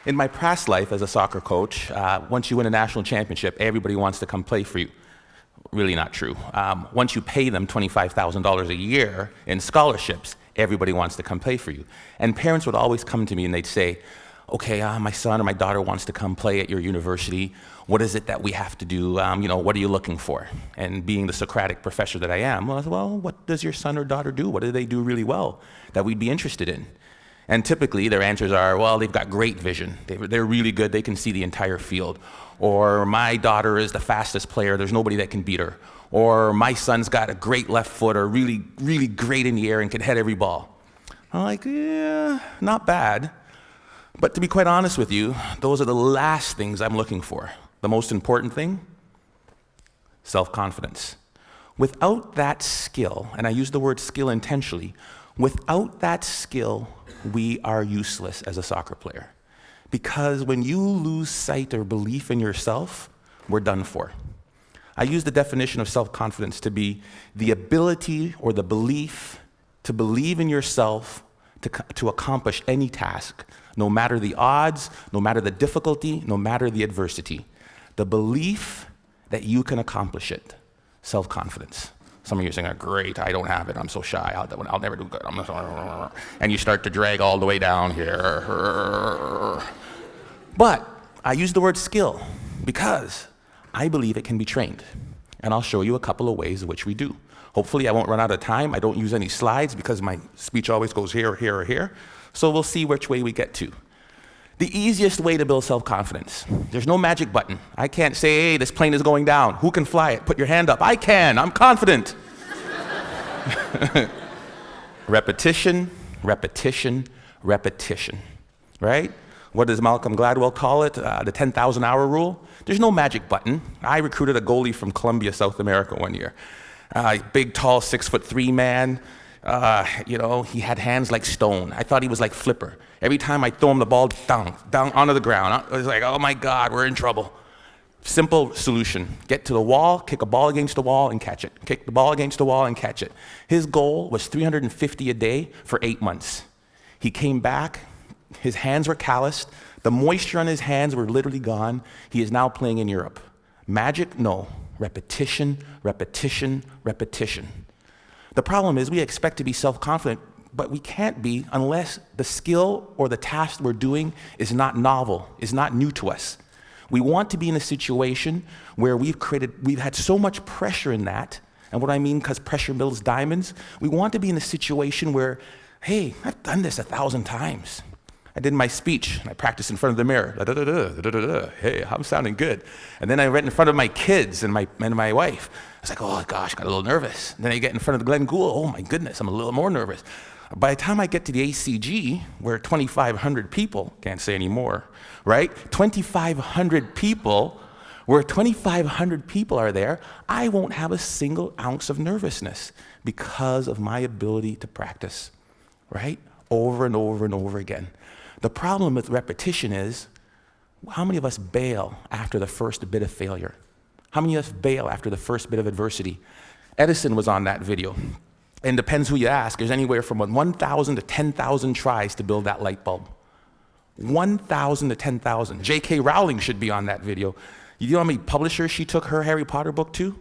In my past life as a soccer coach, once you win a national championship, everybody wants to come play for you. Really not true. Once you pay them $25,000 a year in scholarships, everybody wants to come play for you. And parents would always come to me and they'd say, okay, my son or my daughter wants to come play at your university. What is it that we have to do? What are you looking for? And being the Socratic professor that I am, well, what does your son or daughter do? What do they do really well that we'd be interested in? And typically their answers are, well, they've got great vision. They're really good. They can see the entire field. Or my daughter is the fastest player. There's nobody that can beat her. Or my son's got a great left foot or really, really great in the air and can head every ball. I'm like, yeah, not bad. But to be quite honest with you, those are the last things I'm looking for. The most important thing, self-confidence. Without that skill, and I use the word skill intentionally, without that skill, we are useless as a soccer player. Because when you lose sight or belief in yourself, we're done for. I use the definition of self-confidence to be the ability or the belief to believe in yourself to accomplish any task, no matter the odds, no matter the difficulty, no matter the adversity. The belief that you can accomplish it, self-confidence. Some of you are saying, great, I don't have it, I'm so shy, I'll never do good. And you start to drag all the way down here. But I use the word skill because I believe it can be trained. And I'll show you a couple of ways in which we do. Hopefully I won't run out of time. I don't use any slides because my speech always goes here, here, or here. So we'll see which way we get to. The easiest way to build self-confidence. There's no magic button. I can't say, hey, this plane is going down. Who can fly it? Put your hand up. I can. I'm confident. Repetition, repetition, repetition. Right? What does Malcolm Gladwell call it? The 10,000 hour rule? There's no magic button. I recruited a goalie from Colombia, South America one year. Big, tall, 6'3" man. He had hands like stone. I thought he was like Flipper. Every time I throw him the ball, down onto the ground. I was like, oh my God, we're in trouble. Simple solution. Get to the wall, kick a ball against the wall and catch it. Kick the ball against the wall and catch it. His goal was 350 a day for 8 months. He came back, his hands were calloused, the moisture on his hands were literally gone. He is now playing in Europe. Magic? No. Repetition, repetition, repetition. The problem is we expect to be self-confident, but we can't be unless the skill or the task we're doing is not novel, is not new to us. We want to be in a situation where we've had so much pressure in that, and what I mean, because pressure builds diamonds, we want to be in a situation where, hey, I've done this 1,000 times. I did my speech, and I practiced in front of the mirror. Hey, I'm sounding good. And then I read in front of my kids and my wife. I was like, oh gosh, got a little nervous. And then I get in front of Glenn Gould. Oh my goodness, I'm a little more nervous. By the time I get to the ACG, where 2,500 people, can't say anymore, right? 2,500 people, where 2,500 people are there, I won't have a single ounce of nervousness because of my ability to practice, right? Over and over and over again. The problem with repetition is, how many of us bail after the first bit of failure? How many of us bail after the first bit of adversity? Edison was on that video. And depends who you ask, there's anywhere from 1,000 to 10,000 tries to build that light bulb. 1,000 to 10,000. J.K. Rowling should be on that video. You know how many publishers she took her Harry Potter book to?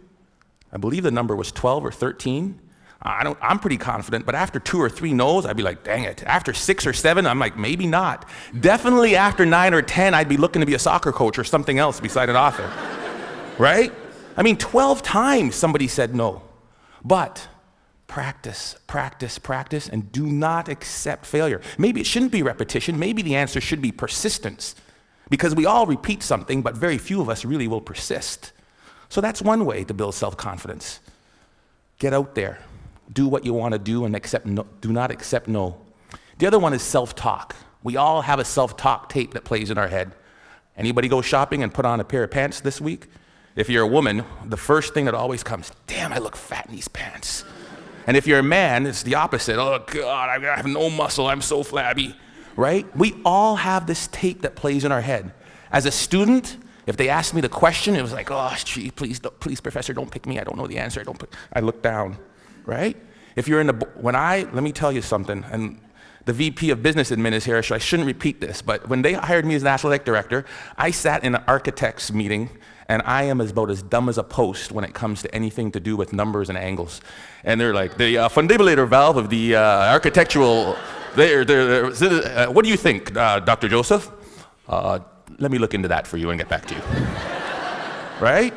I believe the number was 12 or 13. I'm pretty confident, but after 2 or 3 no's, I'd be like, dang it. After 6 or 7, I'm like, maybe not. Definitely after 9 or 10, I'd be looking to be a soccer coach or something else beside an author, right? 12 times somebody said no. But practice, practice, practice, and do not accept failure. Maybe it shouldn't be repetition. Maybe the answer should be persistence, because we all repeat something, but very few of us really will persist. So that's one way to build self-confidence. Get out there. Do what you want to do and do not accept no. The other one is self-talk. We all have a self-talk tape that plays in our head. Anybody go shopping and put on a pair of pants this week? If you're a woman, the first thing that always comes, damn, I look fat in these pants. And if you're a man, it's the opposite. Oh God, I have no muscle, I'm so flabby, right? We all have this tape that plays in our head. As a student, if they asked me the question, it was like, oh, gee, please, professor, don't pick me. I don't know the answer. I look down, right? If you're let me tell you something, and the VP of Business Admin is here, so I shouldn't repeat this, but when they hired me as National Athletic Director, I sat in an architect's meeting, and I am about as dumb as a post when it comes to anything to do with numbers and angles. And they're like, the fundibulator valve of the architectural, what do you think, Dr. Joseph? Let me look into that for you and get back to you. Right?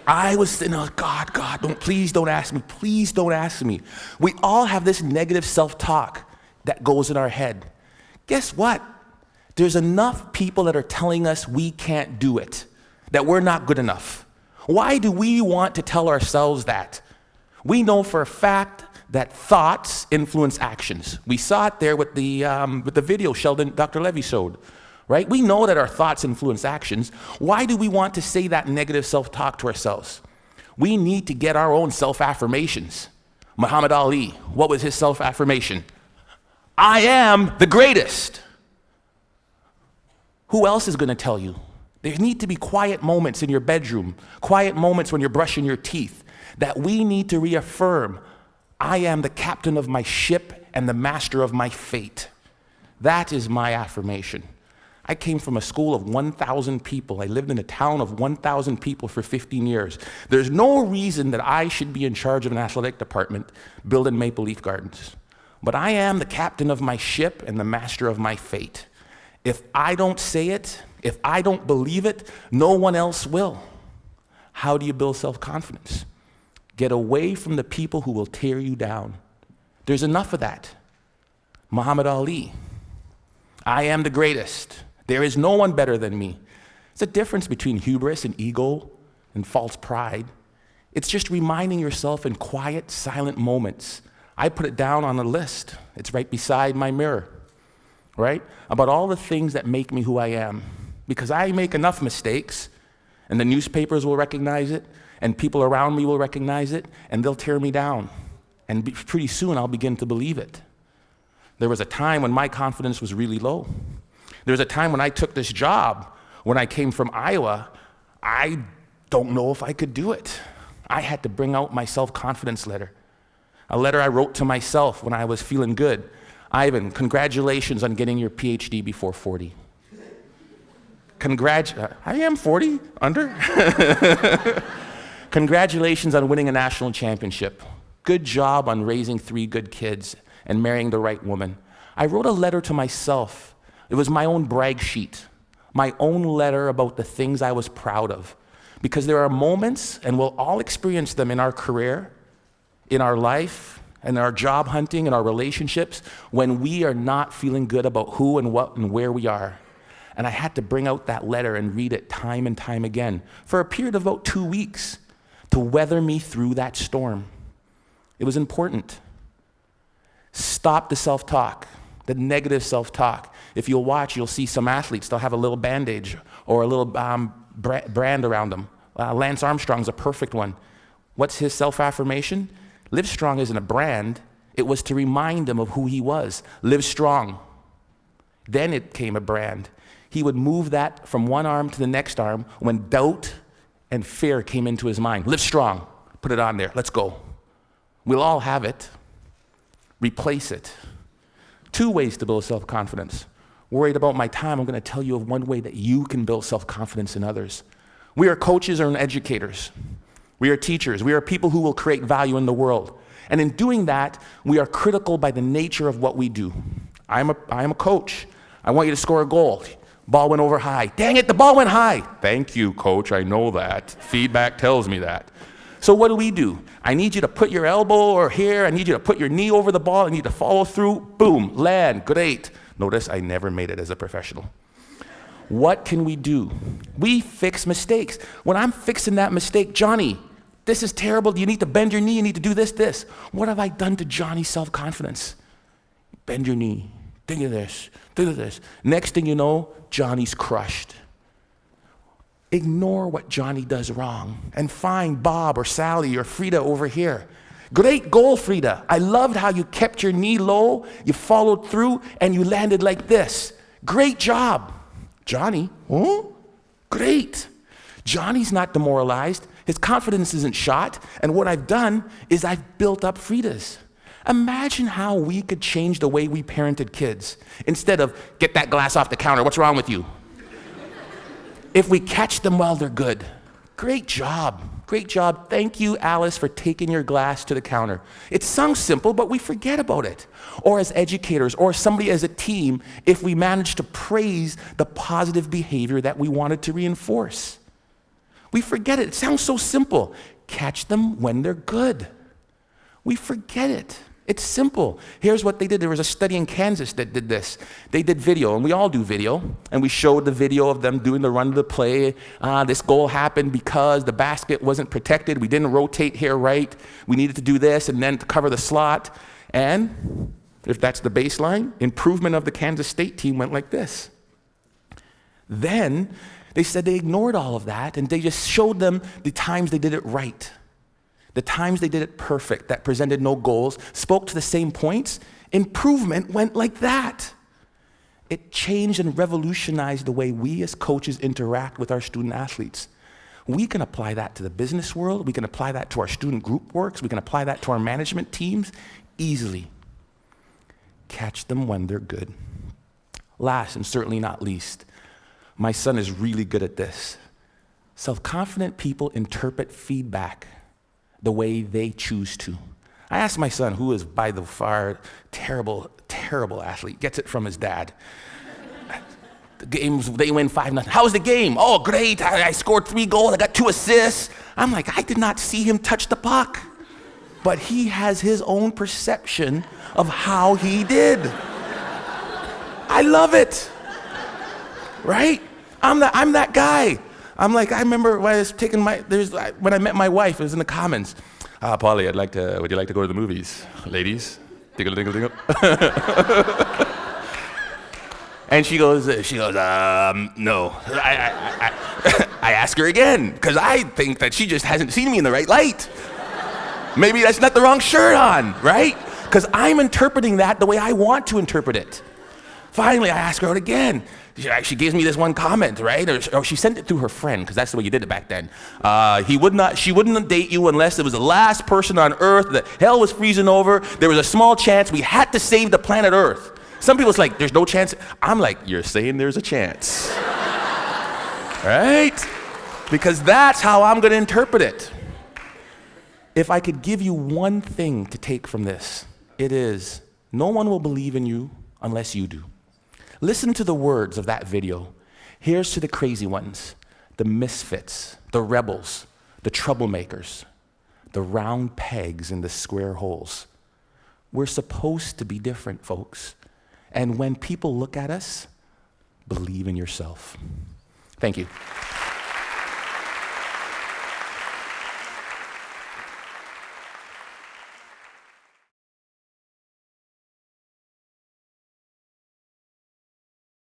I was saying, oh, God, please don't ask me. Please don't ask me. We all have this negative self-talk that goes in our head. Guess what? There's enough people that are telling us we can't do it, that we're not good enough. Why do we want to tell ourselves that? We know for a fact that thoughts influence actions. We saw it there with the video Dr. Levy showed. Right? We know that our thoughts influence actions. Why do we want to say that negative self-talk to ourselves? We need to get our own self-affirmations. Muhammad Ali, what was his self-affirmation? I am the greatest. Who else is going to tell you? There need to be quiet moments in your bedroom, quiet moments when you're brushing your teeth, that we need to reaffirm, I am the captain of my ship and the master of my fate. That is my affirmation. I came from a school of 1,000 people. I lived in a town of 1,000 people for 15 years. There's no reason that I should be in charge of an athletic department building Maple Leaf Gardens. But I am the captain of my ship and the master of my fate. If I don't say it, if I don't believe it, no one else will. How do you build self-confidence? Get away from the people who will tear you down. There's enough of that. Muhammad Ali, I am the greatest. There is no one better than me. It's a difference between hubris and ego and false pride. It's just reminding yourself in quiet, silent moments. I put it down on a list. It's right beside my mirror, right? About all the things that make me who I am. Because I make enough mistakes, and the newspapers will recognize it, and people around me will recognize it, and they'll tear me down. And pretty soon I'll begin to believe it. There was a time when my confidence was really low. There was a time when I took this job, when I came from Iowa, I don't know if I could do it. I had to bring out my self-confidence letter. A letter I wrote to myself when I was feeling good. Ivan, congratulations on getting your PhD before 40. I am 40, under. Congratulations on winning a national championship. Good job on raising 3 good kids and marrying the right woman. I wrote a letter to myself. It was my own brag sheet, my own letter about the things I was proud of. Because there are moments, and we'll all experience them in our career, in our life, in our job hunting, in our relationships, when we are not feeling good about who and what and where we are. And I had to bring out that letter and read it time and time again for a period of about 2 weeks to weather me through that storm. It was important. Stop the self-talk, the negative self-talk. If you'll watch, you'll see some athletes, they'll have a little bandage or a little brand around them. Lance Armstrong's a perfect one. What's his self-affirmation? Live Strong isn't a brand. It was to remind him of who he was. Live strong. Then it came a brand. He would move that from one arm to the next arm when doubt and fear came into his mind. Live strong. Put it on there. Let's go. We'll all have it. Replace it. 2 ways to build self-confidence. Worried about my time, I'm going to tell you of one way that you can build self-confidence in others. We are coaches and educators. We are teachers. We are people who will create value in the world. And in doing that, we are critical by the nature of what we do. I am a coach. I want you to score a goal. Ball went over high. Dang it, the ball went high. Thank you, coach. I know that. Feedback tells me that. So what do? I need you to put your elbow or here. I need you to put your knee over the ball. I need to follow through. Boom, land, great. Notice I never made it as a professional. What can we do? We fix mistakes. When I'm fixing that mistake, Johnny, this is terrible. You need to bend your knee. You need to do this. What have I done to Johnny's self-confidence? Bend your knee. Think of this. Next thing you know, Johnny's crushed. Ignore what Johnny does wrong and find Bob or Sally or Frida over here. Great goal, Frida. I loved how you kept your knee low, you followed through, and you landed like this. Great job. Johnny, oh, great. Johnny's not demoralized. His confidence isn't shot. And what I've done is I've built up Frida's. Imagine how we could change the way we parented kids. Instead of, get that glass off the counter, what's wrong with you? If we catch them while they're good. Great job. Great job. Thank you, Alice, for taking your glass to the counter. It sounds simple, but we forget about it. Or as educators, or somebody as a team, if we manage to praise the positive behavior that we wanted to reinforce. We forget it. It sounds so simple. Catch them when they're good. We forget it. It's simple. Here's what they did. There was a study in Kansas that did this. They did video, and we all do video, and we showed the video of them doing the run of the play. This goal happened because the basket wasn't protected. We didn't rotate here right. We needed to do this, and then to cover the slot. And if that's the baseline, improvement of the Kansas State team went like this. Then they said they ignored all of that, and they just showed them the times they did it right. The times they did it perfect, that presented no goals, spoke to the same points, improvement went like that. It changed and revolutionized the way we as coaches interact with our student athletes. We can apply that to the business world. We can apply that to our student group works. We can apply that to our management teams easily. Catch them when they're good. Last and certainly not least, my son is really good at this. Self-confident people interpret feedback the way they choose to. I asked my son, who is by the far terrible athlete, gets it from his dad. The games, they win 5-0. How was the game? Oh, great, I scored 3 goals, I got 2 assists. I'm like, I did not see him touch the puck. But he has his own perception of how he did. I love it, right? I'm that guy. I'm like, I remember when I was taking when I met my wife, it was in the Commons. Polly, would you like to go to the movies? Ladies, dingle, dingle, dingle. And she goes, no. I ask her again, because I think that she just hasn't seen me in the right light. Maybe that's not the wrong shirt on, right? Because I'm interpreting that the way I want to interpret it. Finally, I ask her out again. She gives me this one comment, right? Or she sent it through her friend, because that's the way you did it back then. She wouldn't date you unless it was the last person on Earth, that hell was freezing over, there was a small chance we had to save the planet Earth. Some people's like, there's no chance. I'm like, you're saying there's a chance. Right? Because that's how I'm going to interpret it. If I could give you one thing to take from this, it is, no one will believe in you unless you do. Listen to the words of that video. Here's to the crazy ones, the misfits, the rebels, the troublemakers, the round pegs in the square holes. We're supposed to be different, folks. And when people look at us, believe in yourself. Thank you.